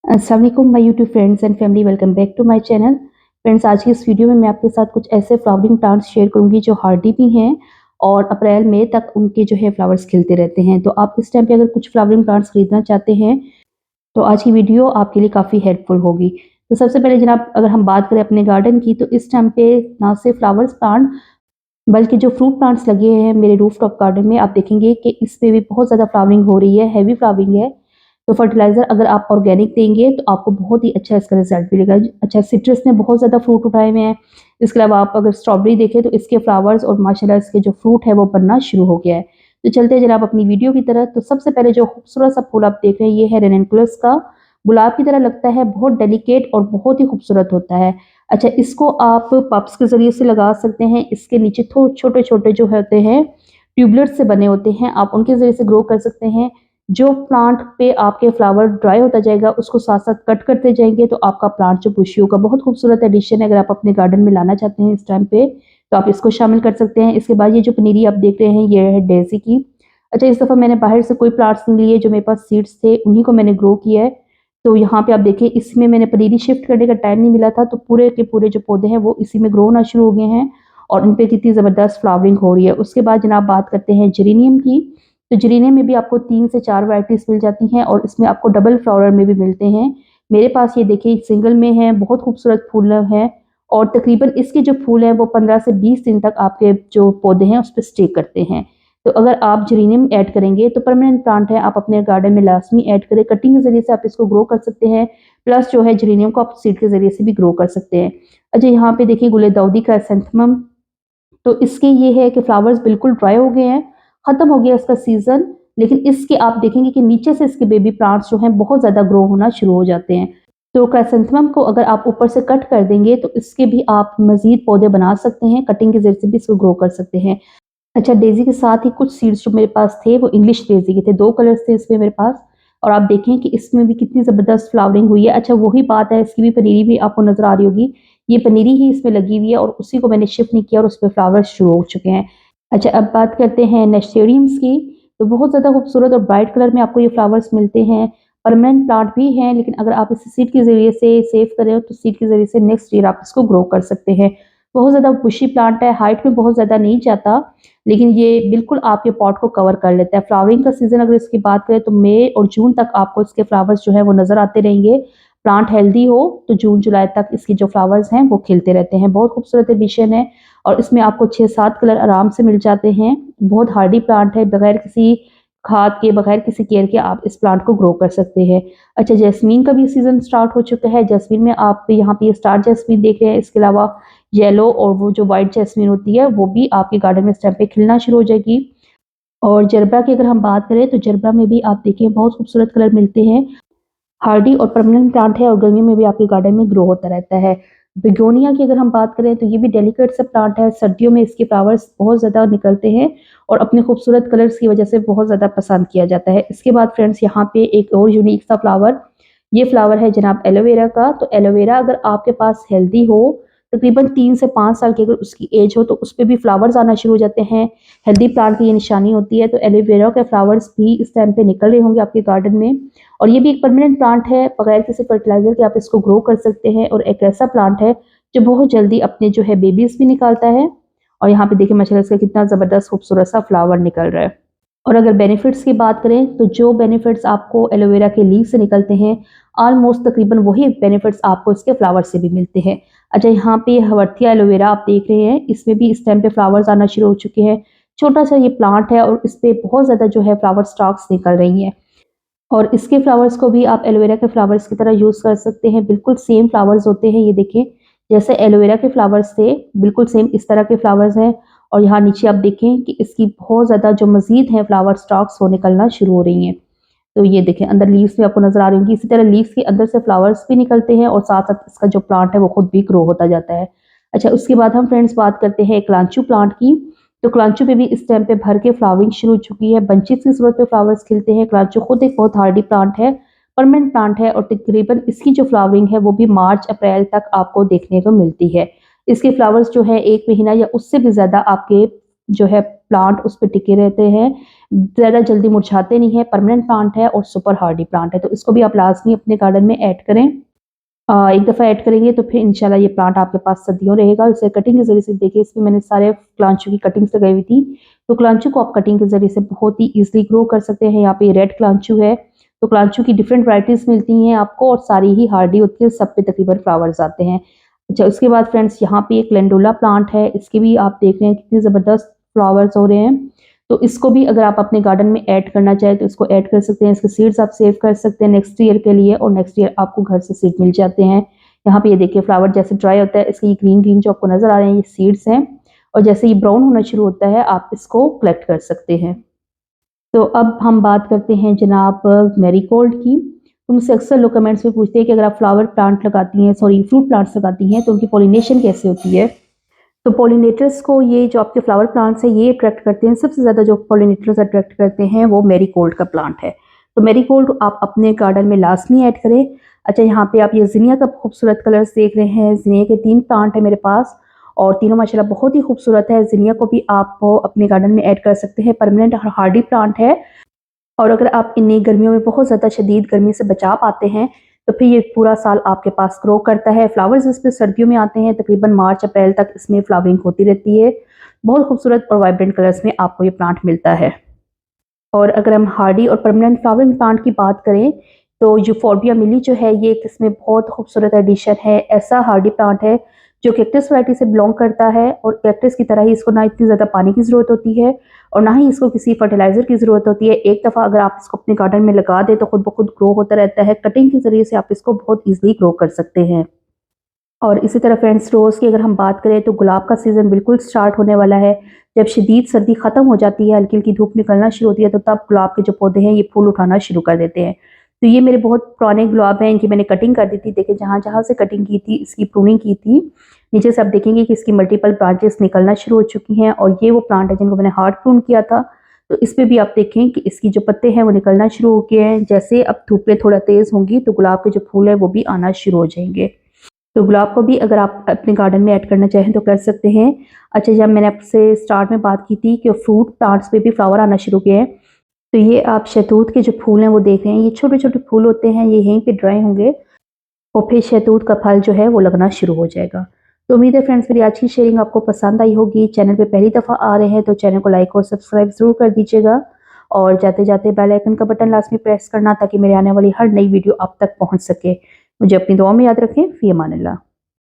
अस्सलाम वालेकुम my YouTube friends and family, welcome back to my channel. Friends, आज की इस वीडियो में मैं आपके साथ कुछ ऐसे फ्लावरिंग प्लांट्स शेयर करूंगी जो हार्डी भी हैं और अप्रैल मई तक उनके जो है फ्लावर्स खिलते रहते हैं। तो आप इस टाइम पे अगर कुछ फ्लावरिंग प्लांट्स खरीदना चाहते हैं तो आज की वीडियो आपके लिए काफ़ी हेल्पफुल होगी। तो सबसे पहले जनाब, अगर हम बात करें अपने गार्डन की, तो इस टाइम पे ना सिर्फ फ्लावर्स प्लांट बल्कि जो फ्रूट प्लांट्स लगे हैं मेरे रूफटॉप गार्डन में, आप देखेंगे कि इसमें भी बहुत ज़्यादा फ्लावरिंग हो रही है, हैवी फ्लावरिंग है। तो फर्टिलाइज़र अगर आप ऑर्गेनिक देंगे तो आपको बहुत ही अच्छा इसका रिजल्ट मिलेगा। अच्छा, सिट्रस ने बहुत ज़्यादा फ्रूट उठाए हुए हैं। इसके अलावा आप अगर स्ट्रॉबेरी देखें तो इसके फ्लावर्स और माशाल्लाह इसके जो फ्रूट है वो बनना शुरू हो गया है। तो चलते हैं जनाब अपनी वीडियो की तरफ। तो सबसे पहले जो खूबसूरत सा फूल आप देख रहे हैं ये है रेनकुलस का। गुलाब की तरह लगता है, बहुत डेलिकेट और बहुत ही खूबसूरत होता है। अच्छा, इसको आप पप्स के ज़रिए से लगा सकते हैं। इसके नीचे छोटे-छोटे जो होते हैं ट्यूबलेट से बने होते हैं, आप उनके ज़रिए से ग्रो कर सकते हैं। जो प्लांट पे आपके फ्लावर ड्राई होता जाएगा उसको साथ-साथ कट करते जाएँगे तो आपका प्लांट जो बुशी होगा। बहुत खूबसूरत एडिशन है, अगर आप अपने गार्डन में लाना चाहते हैं इस टाइम पे तो आप इसको शामिल कर सकते हैं। इसके बाद ये जो पनीरी आप देख रहे हैं ये है डेज़ी की। अच्छा, इस दफ़ा मैंने बाहर से कोई प्लांट्स नहीं लिए, जो मेरे पास सीड्स थे उन्हीं को मैंने ग्रो किया है। तो यहाँ पे आप देखिए, इसमें मैंने पनीरी शिफ्ट करने का टाइम नहीं मिला था, तो पूरे के पूरे जो पौधे हैं वो इसी में ग्रो होना शुरू हो गए हैं और इन पे कितनी ज़बरदस्त फ्लावरिंग हो रही है। उसके बाद जनाब बात करते हैं जेरेनियम की। तो जेरेनियम में भी आपको 3 से 4 वैराइटीज़ मिल जाती हैं और इसमें आपको डबल फ्लावर में भी मिलते हैं। मेरे पास ये देखिए सिंगल में है, बहुत खूबसूरत फूल हैं और तकरीबन इसके जो फूल हैं वो 15 से 20 दिन तक आपके जो पौधे हैं उस पे स्टे करते हैं। तो अगर आप जेरेनियम ऐड करेंगे तो परमानेंट प्लांट है, आप अपने गार्डन में लाज़मी ऐड करें। कटिंग के ज़रिए से आप इसको ग्रो कर सकते हैं, प्लस जो है जेरेनियम को आप सीड के ज़रिए से भी ग्रो कर सकते हैं। अच्छा, यहाँ पे देखिए गुलदाउदी क्राइसैंथेमम। तो इसके ये है कि फ्लावर्स बिल्कुल ड्राई हो गए हैं, ख़त्म हो गया इसका सीज़न, लेकिन इसके आप देखेंगे कि नीचे से इसके बेबी प्लांट्स जो हैं बहुत ज़्यादा ग्रो होना शुरू हो जाते हैं। तो क्राइसैंथेमम को अगर आप ऊपर से कट कर देंगे तो इसके भी आप मज़ीद पौधे बना सकते हैं, कटिंग के ज़रिए से भी इसको ग्रो कर सकते हैं। अच्छा, डेज़ी के साथ ही कुछ सीड्स जो मेरे पास थे वो इंग्लिश डेज़ी के थे, 2 कलर्स थे इसमें मेरे पास और आप देखें कि इसमें भी कितनी ज़बरदस्त फ्लावरिंग हुई है। अच्छा, वही बात है, इसकी भी पनीरी भी आपको नज़र आ रही होगी। ये पनीरी ही इसमें लगी हुई है और उसी को मैंने शिफ्ट नहीं किया और उसपे फ्लावर्स शुरू हो चुके हैं। अच्छा, अब बात करते हैं नेस्टेरियम्स की। तो बहुत ज़्यादा खूबसूरत और ब्राइट कलर में आपको ये फ्लावर्स मिलते हैं। परमानेंट प्लांट भी हैं, लेकिन अगर आप इसे सीड के ज़रिए से सेव करें तो सीड के ज़रिए से नेक्स्ट ईयर आप इसको ग्रो कर सकते हैं। बहुत ज़्यादा बुशी प्लांट है, हाइट में बहुत ज़्यादा नहीं जाता, लेकिन ये बिल्कुल आपके पॉट को कवर कर लेता है। फ्लावरिंग का सीज़न अगर इसकी बात करें तो मई और जून तक आपको इसके फ्लावर्स जो है वो नज़र आते रहेंगे। प्लांट हेल्दी हो तो जून जुलाई तक इसके जो फ्लावर्स हैं वो खिलते रहते हैं। बहुत खूबसूरत एडिशन है और इसमें आपको 6-7 कलर आराम से मिल जाते हैं। बहुत हार्डी प्लांट है, बगैर किसी खाद के, बगैर किसी केयर के आप इस प्लांट को ग्रो कर सकते हैं। अच्छा, जैस्मीन का भी सीज़न स्टार्ट हो चुका है। जैस्मीन में आप यहाँ पे स्टार जैस्मीन देख रहे हैं, इसके अलावा येलो और वो जो व्हाइट जैस्मीन होती है वो भी आपके गार्डन में इस टाइम पे खिलना शुरू हो जाएगी। और जरबरा की अगर हम बात करें तो जरबरा में भी आप देखिए बहुत खूबसूरत कलर मिलते हैं। हार्डी और परमानेंट प्लांट है और गर्मियों में भी आपके गार्डन में ग्रो होता रहता है। बिगोनिया की अगर हम बात करें तो ये भी डेलिकेट सा प्लांट है। सर्दियों में इसके फ्लावर्स बहुत ज़्यादा निकलते हैं और अपने खूबसूरत कलर्स की वजह से बहुत ज़्यादा पसंद किया जाता है। इसके बाद फ्रेंड्स यहाँ पे एक और यूनिक सा फ्लावर, ये फ्लावर है जनाब एलोवेरा का। तो एलोवेरा अगर आपके पास हेल्दी हो, तकरीबन 3 से 5 साल की अगर उसकी एज हो तो उस पे भी फ्लावर्स आना शुरू हो जाते हैं। हेल्दी प्लांट की ये निशानी होती है। तो एलोवेरा के फ्लावर्स भी इस टाइम पे निकल रहे होंगे आपके गार्डन में और ये भी एक परमानेंट प्लांट है, बगैर किसी फर्टिलाइजर के आप इसको ग्रो कर सकते हैं और एक ऐसा प्लांट है जो बहुत जल्दी अपने जो है बेबीज भी निकालता है। और यहाँ पे देखिए माशाल्लाह इसका कितना ज़बरदस्त खूबसूरत सा फ्लावर निकल रहा है। और अगर बेनिफिट्स की बात करें तो जो बेनिफिट्स आपको एलोवेरा के लीव से निकलते हैं, ऑलमोस्ट तकरीबन वही बेनिफिट्स आपको इसके फ्लावर से भी मिलते हैं। अच्छा, यहाँ पे हवर्थिया एलोवेरा आप देख रहे हैं, इसमें भी इस टाइम पे फ्लावर्स आना शुरू हो चुके हैं। छोटा सा ये प्लांट है और इस पे बहुत ज़्यादा जो है फ्लावर स्टॉक्स निकल रही हैं और इसके फ्लावर्स को भी आप एलोवेरा के फ्लावर्स की तरह यूज़ कर सकते हैं। बिल्कुल सेम फ्लावर्स होते हैं, ये देखें जैसे एलोवेरा के फ्लावर्स थे बिल्कुल सेम इस तरह के फ्लावर्स हैं। और यहाँ नीचे आप देखें कि इसकी बहुत ज़्यादा जो मज़ीद हैं फ्लावर स्टॉक्स वो निकलना शुरू हो रही हैं। तो ये देखें अंदर लीव्स भी आपको नज़र आ रही होंगी। इसी तरह लीव्स के अंदर से फ्लावर्स भी निकलते हैं और साथ-साथ इसका जो प्लांट है वो खुद भी ग्रो होता जाता है। अच्छा, उसके बाद हम फ्रेंड्स बात करते हैं क्लांचू प्लांट की। तो क्लांचू पे भी इस टाइम पे भर के फ्लावरिंग शुरू हो चुकी है। बंचेस की सूरत में फ्लावर्स खिलते हैं। क्लांचू खुद एक बहुत हार्डी प्लांट है, परमानेंट प्लांट है और तकरीबन इसकी जो फ्लावरिंग है वो भी मार्च अप्रैल तक आपको देखने को मिलती है। इसके फ्लावर्स जो है 1 महीना या उससे भी ज़्यादा आपके जो है प्लांट उस पर टिके रहते हैं, ज़्यादा जल्दी मुरझाते नहीं है, परमानेंट प्लांट है और सुपर हार्डी प्लांट है। तो इसको भी आप लाजमी अपने गार्डन में ऐड करें। एक दफ़ा ऐड करेंगे तो फिर इंशाल्लाह ये प्लांट आपके पास सदियों रहेगा। इसे कटिंग के ज़रिए से देखिए, इसमें मैंने सारे क्लांचू की कटिंग्स लगाई हुई थी। तो क्लांचू को आप कटिंग के ज़रिए से बहुत ही ईज़िली ग्रो कर सकते हैं। यहाँ पे रेड क्लांचू है, तो क्लांचू की डिफरेंट वैराइटीज़ मिलती हैं आपको और सारी ही हार्डी होती है, सब पे तकरीबन फ्लावर्स आते हैं। अच्छा, उसके बाद फ्रेंड्स यहाँ पे एक लेंडोला प्लांट है, इसके भी आप देख रहे हैं कितने ज़बरदस्त फ्लावर्स हो रहे हैं। तो इसको भी अगर आप अपने गार्डन में ऐड करना चाहें तो इसको ऐड कर सकते हैं। इसके सीड्स आप सेव कर सकते हैं नेक्स्ट ईयर के लिए, और नेक्स्ट ईयर आपको घर से सीड मिल जाते हैं। यहाँ पे ये देखिए फ्लावर जैसे ड्राई होता है, इसके ये ग्रीन ग्रीन जो आपको नजर आ रहे हैं ये सीड्स हैं, और जैसे ये ब्राउन होना शुरू होता है आप इसको कलेक्ट कर सकते हैं। तो अब हम बात करते हैं जनाब मैरीगोल्ड की। तो मुझसे अक्सर लोग कमेंट्स में पूछते हैं कि अगर आप फ्लावर प्लांट लगाती हैं, सॉरी फ्रूट प्लांट्स लगाती हैं, तो उनकी पॉलिनेशन कैसे होती है। तो पॉलिनेटर्स को ये जो आपके फ्लावर प्लांट्स हैं ये अट्रैक्ट करते हैं। सबसे ज़्यादा जो पॉलिनेटर्स अट्रैक्ट करते हैं वो मैरीगोल्ड का प्लांट है। तो मैरीगोल्ड आप अपने गार्डन में लाजमी ऐड करें। अच्छा, यहाँ पे आप ये ज़िनिया का खूबसूरत कलर्स देख रहे हैं। ज़िनिया के 3 प्लांट है मेरे पास और तीनों माशाल्लाह बहुत ही खूबसूरत है। ज़िनिया को भी आप अपने गार्डन में ऐड कर सकते हैं, परमानेंट हार्डी प्लांट है। और अगर आप इन्हीं गर्मियों में बहुत ज़्यादा शदीद गर्मी से बचा पाते हैं तो फिर ये पूरा साल आपके पास ग्रो करता है। फ्लावर्स इस पे सर्दियों में आते हैं, तकरीबन मार्च अप्रैल तक इसमें फ्लावरिंग होती रहती है। बहुत खूबसूरत और वाइब्रेंट कलर्स में आपको ये प्लांट मिलता है। और अगर हम हार्डी और परमानेंट फ्लावरिंग प्लांट की बात करें तो यूफोर्बिया मिली जो है ये इसमें बहुत खूबसूरत एडिशन है। ऐसा हार्डी प्लांट है जो कैक्टस वैरायटी से बिलोंग करता है, और कैक्टस की तरह ही इसको ना इतनी ज़्यादा पानी की ज़रूरत होती है और ना ही इसको किसी फर्टिलाइज़र की ज़रूरत होती है। एक दफ़ा अगर आप इसको अपने गार्डन में लगा दें तो खुद ब खुद ग्रो होता रहता है। कटिंग के ज़रिए से आप इसको बहुत ईजिली ग्रो कर सकते हैं। और इसी तरह फ्रेंड्स रोज़ की अगर हम बात करें तो गुलाब का सीज़न बिल्कुल स्टार्ट होने वाला है। जब शदीद सर्दी ख़त्म हो जाती है, हल्की हल्की धूप निकलना शुरू होती है, तो तब गुलाब के जो पौधे हैं ये फूल उठाना शुरू कर देते हैं। तो ये मेरे बहुत पुराने गुलाब हैं, इनकी मैंने कटिंग कर दी थी। देखिए जहाँ जहाँ से कटिंग की थी इसकी प्रूनिंग की थी, नीचे से आप देखेंगे कि इसकी मल्टीपल ब्रांचेस निकलना शुरू हो चुकी हैं, और ये वो प्लांट है जिनको मैंने हार्ड प्रून किया था। तो इस पर भी आप देखें कि इसकी जो पत्ते हैं वो निकलना शुरू हो गए हैं। जैसे अब धूपें थोड़ा तेज़ होंगी तो गुलाब के जो फूल है वो भी आना शुरू हो जाएंगे। तो गुलाब को भी अगर आप अपने गार्डन में ऐड करना चाहें तो कर सकते हैं। अच्छा, जब मैंने आपसे स्टार्ट में बात की थी कि फ्रूट प्लांट्स पे भी फ्लावर आना शुरू किए हैं, तो ये आप शहतूत के जो फूल हैं वो देख रहे हैं, ये छोटे छोटे फूल होते हैं, ये यहीं पे ड्राई होंगे और फिर शहतूत का फल जो है वो लगना शुरू हो जाएगा। तो उम्मीद है फ्रेंड्स मेरी आज की शेयरिंग आपको पसंद आई होगी। चैनल पे पहली दफ़ा आ रहे हैं तो चैनल को लाइक और सब्सक्राइब ज़रूर कर दीजिएगा, और जाते जाते बेल आइकन का बटन लाजमी प्रेस करना ताकि मेरे आने वाली हर नई वीडियो आप तक पहुँच सके। मुझे अपनी दुआ में याद रखें। फ़ी अमान अल्लाह।